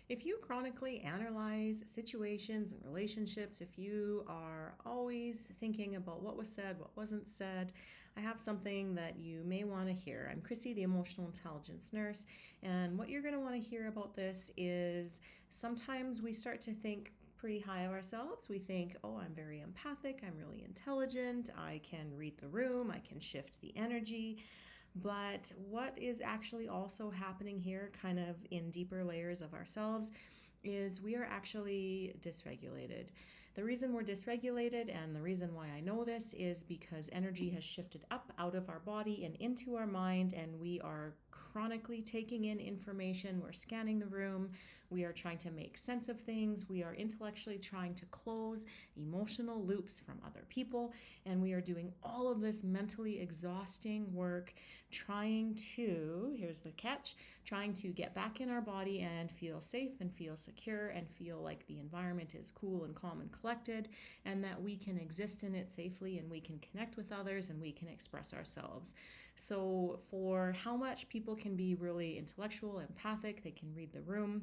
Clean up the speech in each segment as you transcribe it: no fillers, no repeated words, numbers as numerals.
If you chronically analyze situations and relationships, if you are always thinking about what was said, what wasn't said, I have something that you may want to hear. I'm Chrissy, the emotional intelligence nurse, and what you're going to want to hear about this is sometimes we start to think pretty high of ourselves. We think, oh, I'm very empathic, I'm really intelligent, I can read the room, I can shift the energy. But what is actually also happening here, kind of in deeper layers of ourselves, is we are actually dysregulated. The reason we're dysregulated, and the reason why I know this, is because energy has shifted up out of our body and into our mind, and we are chronically taking in information. We're scanning the room. We are trying to make sense of things. We are intellectually trying to close emotional loops from other people, and we are doing all of this mentally exhausting work trying to, here's the catch, trying to get back in our body and feel safe and feel secure and feel like the environment is cool and calm and collected, and that we can exist in it safely and we can connect with others and we can express ourselves. So for how much people can be really intellectual, empathic, they can read the room,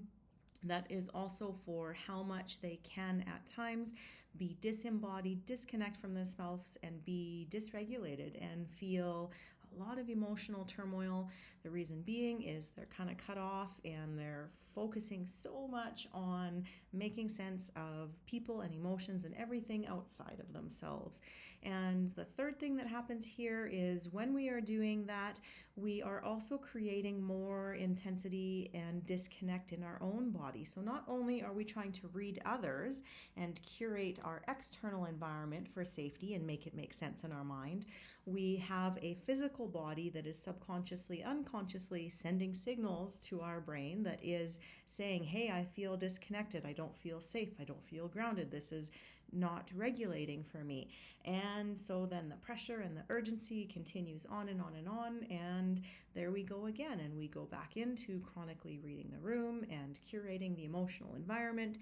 that is also for how much they can at times be disembodied, disconnect from themselves, and be dysregulated and feel a lot of emotional turmoil. The reason being is they're kind of cut off and they're focusing so much on making sense of people and emotions and everything outside of themselves. And the third thing that happens here is when we are doing that, we are also creating more intensity and disconnect in our own body. So not only are we trying to read others and curate our external environment for safety and make it make sense in our mind, we have a physical body that is subconsciously, unconsciously sending signals to our brain that is saying, hey, I feel disconnected, I don't feel safe, I don't feel grounded, this is not regulating for me. And so then the pressure and the urgency continues on and on and on, and there we go again, and we go back into chronically reading the room and curating the emotional environment,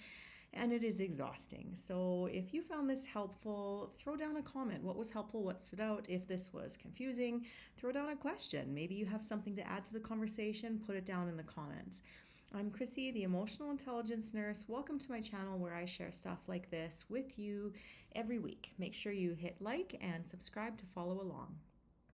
and it is exhausting. So if you found this helpful, throw down a comment. What was helpful? What stood out? If this was confusing, throw down a question. Maybe you have something to add to the conversation, put it down in the comments. I'm Chrissy, the emotional intelligence nurse. Welcome to my channel where I share stuff like this with you every week. Make sure you hit like and subscribe to follow along.